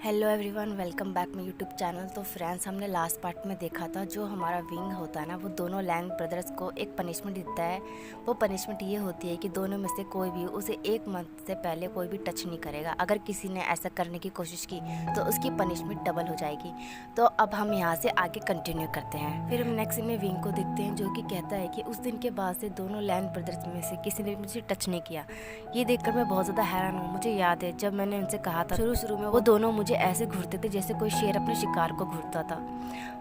Hello everyone, welcome back my YouTube channel. तो friends, हमने last part में देखा था जो हमारा विंग होता है ना, वो दोनों लैंग ब्रदर्स को एक पनिशमेंट देता है। वो पनिशमेंट ये होती है कि दोनों में से कोई भी उसे 1 मंथ से पहले कोई भी टच नहीं करेगा। अगर किसी ने ऐसा करने की कोशिश की तो उसकी पनिशमेंट डबल हो जाएगी। तो अब हम यहाँ से आगे कंटिन्यू करते हैं। फिर हम नेक्स्ट में विंग को देखते हैं जो कि कहता है कि उस दिन के बाद से दोनों लैंग ब्रदर्स में से किसी ने मुझे टच नहीं किया। ये देखकर मैं बहुत ज़्यादा हैरान हूँ। मुझे याद है जब मैंने उनसे कहा था शुरू में वो दोनों मुझे ऐसे घूरते थे जैसे कोई शेर अपने शिकार को घूरता था।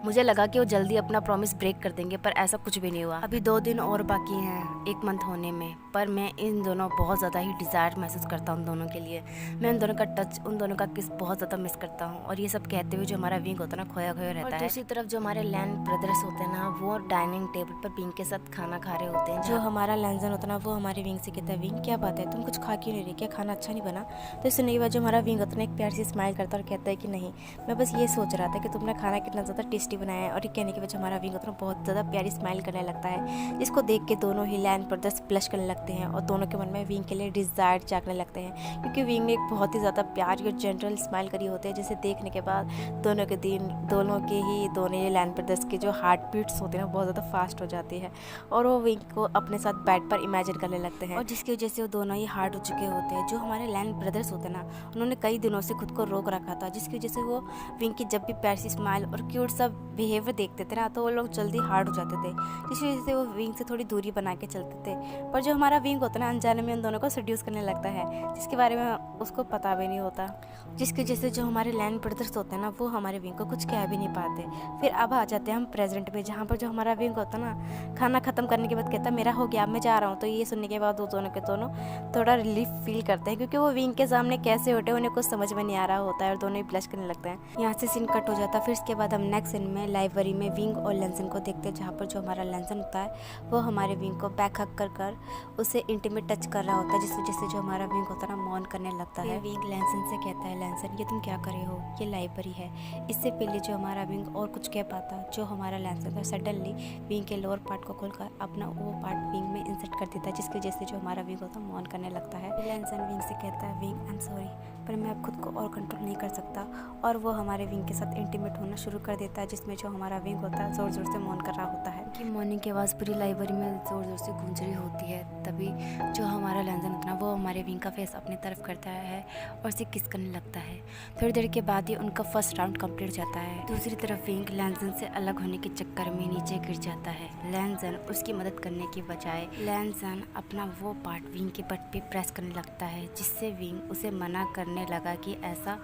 मुझे लगा कि वो जल्दी अपना प्रॉमिस ब्रेक कर देंगे, पर ऐसा कुछ भी नहीं हुआ। अभी 2 दिन और बाकी हैं 1 मंथ होने में, पर मैं इन दोनों बहुत ज़्यादा ही डिज़ायर महसूस करता हूँ उन दोनों के लिए। मैं उन दोनों का टच, उन दोनों का किस बहुत ज़्यादा मिस करता हूँ। और ये सब कहते हुए जो हमारा विंग होता है ना, खोया खोया रहता है। दूसरी तरफ जो हमारे लैंड ब्रदर्स होते हैं ना, वो डाइनिंग टेबल पर विंग के साथ खाना खा रहे होते हैं। जो हमारा लैंजन होता है ना, वो हमारे विंग से कहता है, विंग क्या बात है, तुम कुछ खा क्यों नहीं रही, क्या खाना अच्छा नहीं बना? तो सुनने के बाद जो हमारा विंग होता है ना, एक प्यार से स्माइल करता है और कहता है कि नहीं, मैं बस ये सोच रहा था कि तुमने खाना कितना ज़्यादा टेस्टी बनाया है। और ये कहने के बाद हमारा विंग होता है बहुत ज़्यादा प्यारी स्माइल करने लगता है, जिसको देख के दोनों ही लैंड ब्रदर्स ब्लश करने लगते हैं और दोनों के मन में विंग के लिए डिज़ायर जागने लगते हैं। क्योंकि विंग ने एक बहुत ही ज़्यादा प्यारी और जेंटल स्माइल करी होती है, जिसे देखने के बाद दोनों ही लैंड ब्रदर्स के जो हार्ट बीट्स होते हैं ना, बहुत ज़्यादा फास्ट हो जाती है और वो विंग को अपने साथ बेड पर इमेजिन करने लगते हैं। और जिसकी वजह से वो दोनों ही हार्ड हो चुके होते हैं। जो हमारे लैंड ब्रदर्स होते हैं ना, उन्होंने कई दिनों से खुद को रोक रखा था, जिसकी वजह से वो विंग की जब भी प्यारी सी स्माइल और क्यूट सा बिहेवियर देखते थे ना, तो वो लोग जल्दी हार्ड हो जाते थे, जिसकी वजह से वो विंग से थोड़ी दूरी बना के चलते थे। पर जो हमारा विंग होता है ना, अनजाने में उन दोनों को सेड्यूस करने लगता है, जिसके बारे में उसको पता भी नहीं होता। जिसकी वजह से जो हमारे लैंड ब्रदर्स होते हैं ना, वो हमारे विंग को कुछ कह भी नहीं पाते। फिर अब आ जाते हैं हम प्रेजेंट में, जहाँ पर जो हमारा विंग होता है ना, खाना खत्म करने के बाद कहता है मेरा हो गया, अब मैं जा रहा हूँ। तो ये सुनने के बाद दोनों के दोनों थोड़ा रिलीफ फील करते हैं, क्योंकि वो विंग के सामने कैसे उठे उन्हें कुछ समझ में नहीं आ रहा होता है और दोनों ही ब्लश करने लगते हैं। यहाँ से सीन कट हो जाता है। फिर इसके बाद हम नेक्स्ट सीन में लाइब्रेरी में विंग और लैंसन को देखते हैं, जहाँ पर जो हमारा लैंसन होता है वो हमारे विंग को बैक हक कर उसे इंटीमेट टच कर रहा होता है, जिस वजह से जो हमारा विंग होता है ना, मौन करने लगता है। विंग लैंसन से कहता है, लैंसन ये तुम क्या कर रहे हो, ये लाइब्रेरी है। इससे पहले जो हमारा विंग और कुछ कह पाता, जो हमारा लैंसन था सडनली विंग के लोअर पार्ट को खोलकर अपना वो पार्ट विंग में इंसर्ट कर देता है, जिसकी वजह से जो हमारा विंग होता है मौन करने लगता है। लैंसन विंग से कहता है, विंग आई एम सॉरी, पर मैं अब खुद को और कंट्रोल नहीं कर सकता। और वो हमारे विंग के साथ इंटीमेट होना शुरू कर देता है, जिसमें जो हमारा विंग होता है ज़ोर ज़ोर से मौन कर रहा होता है। कि मॉर्निंग की आवाज़ पूरी लाइब्रेरी में ज़ोर ज़ोर से गूंज रही होती है। तभी जो हमारा लैंसन होता है ना, वो हमारे विंग का फेस अपनी तरफ करता है और उसे किस करने लगता है। थोड़ी देर के बाद ही उनका फर्स्ट राउंड कंप्लीट हो जाता है। दूसरी तरफ विंग लैंसन से अलग होने के चक्कर में नीचे गिर जाता है। लैंसन उसकी मदद करने की बजाय लैंसन अपना वो पार्ट विंग के पट पे प्रेस करने लगता है, जिससे विंग उसे मना करने लगा कि ऐसा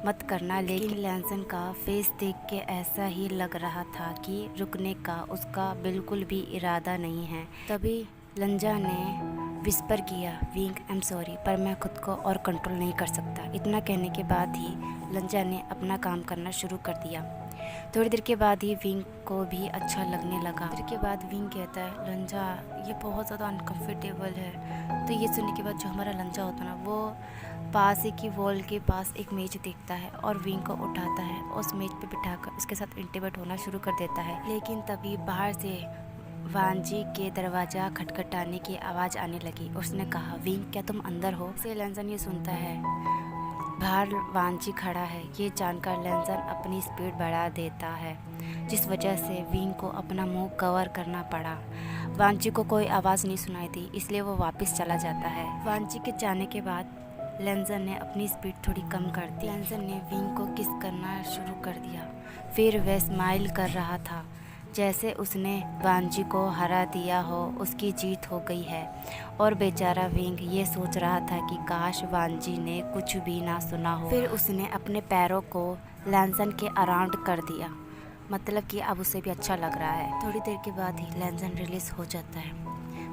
मत करना। लेकिन लैंसन का फेस देख के ऐसा ही लग रहा था कि रुकने का उसका बिल्कुल भी इरादा नहीं है। तभी लंजा ने विस्पर किया, विंग आई एम सॉरी, पर मैं खुद को और कंट्रोल नहीं कर सकता। इतना कहने के बाद ही लंजा ने अपना काम करना शुरू कर दिया। थोड़ी देर के बाद ही विंग को भी अच्छा लगने लगा। देर के बाद विंग कहता है, लंजा ये बहुत ज़्यादा अनकम्फर्टेबल है। तो ये सुनने के बाद जो हमारा लंजा होता है ना, वो पास ही की वॉल के पास एक मेज देखता है और विंग को उठाता है और उस मेज पे बिठाकर उसके साथ इंटीमेट होना शुरू कर देता है। लेकिन तभी बाहर से वांजी के दरवाज़ा खटखटाने की आवाज़ आने लगी। उसने कहा, विंग क्या तुम अंदर हो? से लैंसन ये सुनता है, बाहर वांजी खड़ा है। ये जानकर लैंसन अपनी स्पीड बढ़ा देता है, जिस वजह से विंग को अपना मुंह कवर करना पड़ा। वांजी को कोई आवाज़ नहीं सुनाई दी, इसलिए वो वापस चला जाता है। वांजी के जाने के बाद लैंसन ने अपनी स्पीड थोड़ी कम कर दी। लैंसन ने विंग को किस करना शुरू कर दिया। फिर वह स्माइल कर रहा था, जैसे उसने वांजी को हरा दिया हो, उसकी जीत हो गई है। और बेचारा विंग ये सोच रहा था कि काश वांजी ने कुछ भी ना सुना हो। फिर उसने अपने पैरों को लैंसन के अराउंड कर दिया, मतलब कि अब उसे भी अच्छा लग रहा है। थोड़ी देर के बाद ही लैंसन रिलीज हो जाता है।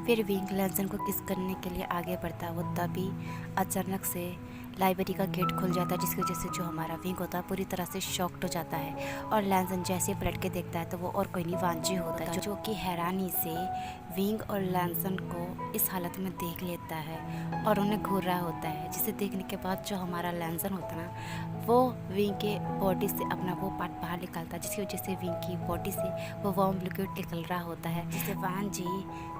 फिर विंग लैंसन को किस करने के लिए आगे बढ़ता है। वो तभी अचानक से लाइब्रेरी का गेट खुल जाता है, जिसकी वजह से जो हमारा विंग होता है पूरी तरह से शॉक्ड हो जाता है। और लैंसन जैसे पलट के देखता है तो वो और कोई नहीं वांजी होता है, जो कि हैरानी से विंग और लैंसन को इस हालत में देख लेता देखता है और उन्हें घूर रहा होता है, जिसे देखने के बाद जो हमारा लैंसन होता है ना, वो विंग के बॉडी से अपना वो पार्ट बाहर निकालता है, जिसकी वजह से विंग की बॉडी से वो वार्म लिक्विड निकल रहा होता है, जिससे वान जी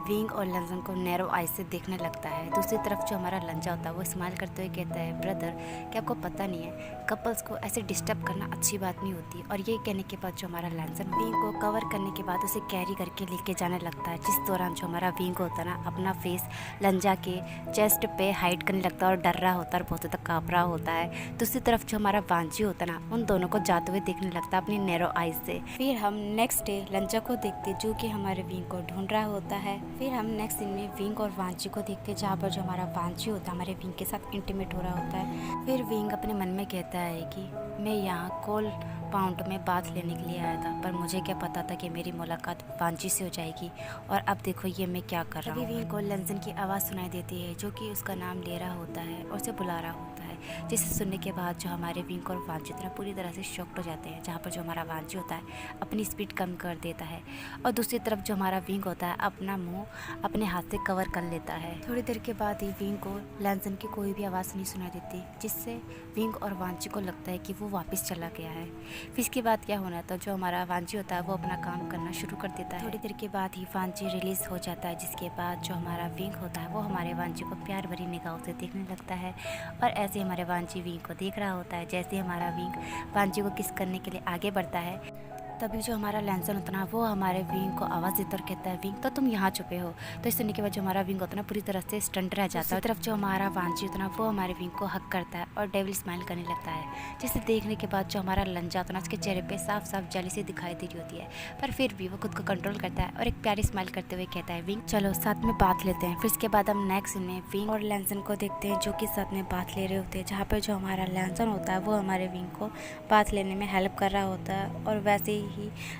विंग और लंजन को नैरो आई से देखने लगता है। दूसरी तरफ जो हमारा लंजा होता है वो स्माइल करते हुए कहता है, ब्रदर क्या आपको पता नहीं है, कपल्स को ऐसे डिस्टर्ब करना अच्छी बात नहीं होती। और ये कहने के बाद जो हमारा लंजन विंग को कवर करने के बाद उसे कैरी करके लेके जाने लगता है, जिस दौरान जो हमारा विंग होता है ना, अपना फेस लंजा के चेस्ट पे हाइड करने लगता है और डर रहा होता है और बहुत ज़्यादा काँप रहा होता है। दूसरी तरफ जो हमारा वांजी होता है ना, उन दोनों को जाते हुए देखने लगता है अपनी नैरो आइज से। फिर हम नेक्स्ट डे लंजा को देखते जो कि हमारे विंग को ढूंढ रहा होता है। फिर हम नेक्स्ट दिन में विंग और वांजी को देखते, जहाँ पर जो हमारा वांजी होता है हमारे विंग के साथ इंटीमेट हो रहा होता है। फिर विंग अपने मन में कहता है कि मैं यहाँ कोल पाउंड में बात लेने के लिए आया था, पर मुझे क्या पता था कि मेरी मुलाकात वांजी से हो जाएगी, और अब देखो ये मैं क्या कर रहा हूँ। विंग को लंजन की आवाज़ सुनाई देती है, जो कि उसका नाम ले रहा होता है और उसे बुला रहा होता है, जिसे सुनने के बाद जो हमारे विंग और वांजी पूरी तरह से शॉक्ड हो जाते हैं, जहाँ पर जो हमारा वांजी होता है अपनी स्पीड कम कर देता है, और दूसरी तरफ जो हमारा विंग होता है अपना मुंह अपने हाथ से कवर कर लेता है। थोड़ी देर के बाद ही विंग को लंजन की कोई भी आवाज़ नहीं सुनाई देती, जिससे विंग और वांजी को लगता है कि वो वापस चला गया है। फिर इसके बाद क्या होना था, जो हमारा वांजी होता है वो अपना काम करना शुरू कर देता है। थोड़ी देर के बाद ही वांजी रिलीज़ हो जाता है, जिसके बाद जो हमारा विंग होता है वो हमारे वांजी को प्यार भरी निगाहों से देखने लगता है, और ऐसे हमारे वांजी विंग को देख रहा होता है। जैसे हमारा विंग वांजी को किस करने के लिए आगे बढ़ता है, तभी जो हमारा लैंसन होता ना वो हमारे विंग को आवाज़ देता और कहता है, विंग तो तुम यहाँ छुपे हो। तो इस सुनने के बाद जो हमारा विंग होता ना पूरी तरह से स्टंट रह जाता है। तरफ जो हमारा वांजी होता ना वो हमारे विंग को हक करता है और डेविल स्माइल करने लगता है, जिसे देखने के बाद जो हमारा लंजा होता ना उसके चेहरे पे साफ साफ जेलसी दिखाई दे रही होती है, पर फिर भी वो खुद को कंट्रोल करता है और एक प्यारी स्माइल करते हुए कहता है, विंग चलो साथ में बात लेते हैं। फिर इसके बाद हम नेक्स्ट में विंग और लैंसन को देखते हैं, जो कि साथ में बात ले रहे होते हैं, जहाँ पर जो हमारा लैंसन होता है वो हमारे विंग को बात लेने में हेल्प कर रहा होता है, और वैसे ही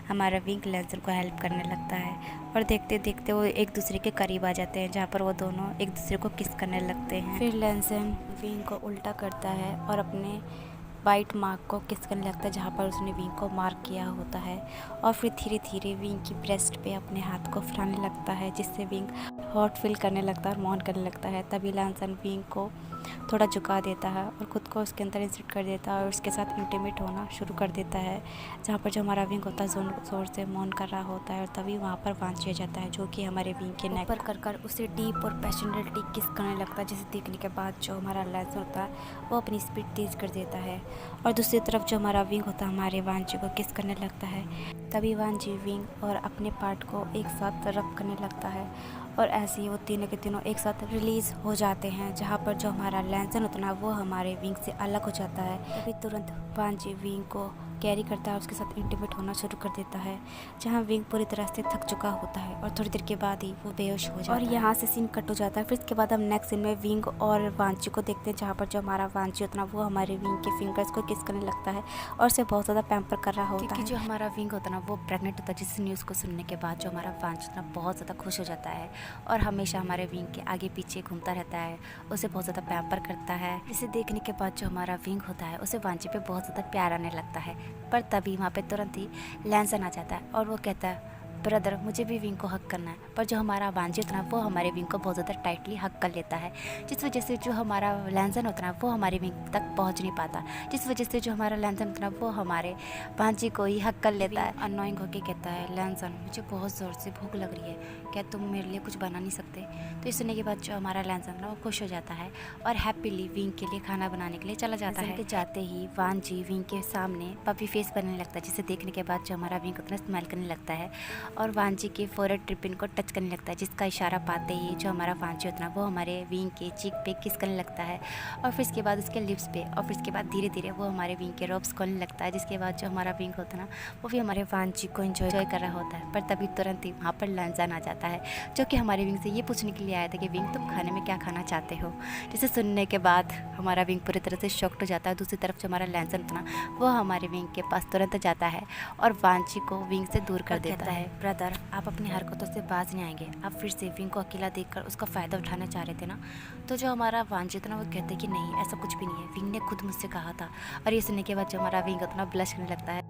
हमारा विंग लैंसन को हेल्प करने लगता है। और देखते देखते वो एक दूसरे के करीब आ जाते हैं, जहाँ पर वो दोनों एक दूसरे को किस करने लगते हैं। फिर लैंसन विंग को उल्टा करता है और अपने वाइट मार्क को किस करने लगता है, जहाँ पर उसने विंग को मार्क किया होता है, और फिर धीरे धीरे विंग की ब्रेस्ट पे अपने हाथ को फैलाने लगता है, जिससे विंग हॉट फील करने लगता है और मौन करने लगता है। तभी लैंसन विंग को थोड़ा झुका देता है और ख़ुद को उसके अंदर इंसर्ट कर देता है और उसके साथ इंटीमेट होना शुरू कर देता है, जहाँ पर जो हमारा विंग होता है जोर से मौन कर रहा होता है, और तभी वहाँ पर वांची आ जाता है, जो कि हमारे विंग के नेक पर कर उसे डीप और पैशनेटली किस करने लगता है, जिसे देखने के बाद जो हमारा लैंसन होता है वो अपनी स्पीड तेज़ कर देता है, और दूसरी तरफ जो हमारा विंग होता है हमारे वांची को किस करने लगता है। तभी वांची विंग और अपने पार्ट को एक साथ रब करने लगता है, और ऐसे ही वो तीनों के तीनों एक साथ रिलीज़ हो जाते हैं, जहाँ पर जो हमारा लैंसन होता है वो हमारे विंग से अलग हो जाता है। तभी तुरंत वांची विंग को कैरी करता है और उसके साथ इंटीमेट होना शुरू कर देता है, जहाँ विंग पूरी तरह से थक चुका होता है, और थोड़ी देर के बाद ही वो बेहोश हो जाता है और यहाँ से सीन कट हो जाता है। फिर इसके बाद हम नेक्स्ट सीन में विंग और वांची को देखते हैं, जहाँ पर जो हमारा वांची होता है वो हमारे विंग के फिंगर्स को किस करने लगता है और उसे बहुत ज़्यादा पैम्पर कर रहा होता है। जो हमारा विंग होता है ना वो प्रेग्नेंट होता है, जिस न्यूज़ को सुनने के बाद जो हमारा वांची होता है बहुत ज़्यादा खुश हो जाता है और हमेशा हमारे विंग के आगे पीछे घूमता रहता है, उसे बहुत ज़्यादा पैम्पर करता है। इसे देखने के बाद जो हमारा विंग होता है उसे वांची पे बहुत ज़्यादा प्यार आने लगता है, पर तभी वहाँ पे तुरंत ही लैंसन आ जाता है और वो कहता है, ब्रदर मुझे भी विंग को हक करना है। पर जो हमारा वांजी होता है वो हमारे विंग को बहुत ज़्यादा टाइटली हक कर लेता है, जिस वजह से जो हमारा लैंसन होता है वो हमारे विंग तक पहुंच नहीं पाता, जिस वजह से जो हमारा लैंसन होता है वो हमारे वांजी को ही हक कर लेता है। अनोइंग होके कहता है, लैंसन मुझे बहुत ज़ोर से भूख लग रही है, क्या तुम मेरे लिए कुछ बना नहीं सकते। तो इस सुनने के बाद जो हमारा लैंसन है वो खुश हो जाता है और हैप्पीली विंग के लिए खाना बनाने के लिए चला जाता है। जाते ही वांजी विंग के सामने पपी फेस बनने लगता है, जिसे देखने के बाद जो हमारा विंग उतना स्माइल करने लगता है और वांची के फोरहेड ट्रिपिन को टच करने लगता है, जिसका इशारा पाते ही जो हमारा वांची होता है वो हमारे विंग के चीक पे किस करने लगता है, और फिर इसके बाद उसके लिप्स पे, और फिर इसके बाद धीरे धीरे वो हमारे विंग के रोब्स खोलने लगता है, जिसके बाद जो हमारा विंग होता है ना वो भी हमारे वांची को एंजॉय कर रहा होता है। पर तभी तुरंत ही वहाँ पर लैंसन आ जाता है, जो कि हमारे विंग से ये पूछने के लिए आया था कि विंग तुम खाने में क्या खाना चाहते हो। जिसे सुनने के बाद हमारा विंग पूरी तरह से शॉक्ड हो जाता है। दूसरी तरफ जो हमारा लैंसन होता है वो हमारे विंग के पास तुरंत जाता है और वांची को विंग से दूर कर देता है। ब्रदर आप अपनी हरकतों से बाज नहीं आएंगे, आप फिर से विंग को अकेला देखकर उसका फ़ायदा उठाना चाह रहे थे ना। तो जो हमारा वांची था ना वो कहते कि नहीं ऐसा कुछ भी नहीं है, विंग ने खुद मुझसे कहा था। और ये सुनने के बाद जो हमारा विंग उतना ब्लश करने लगता है।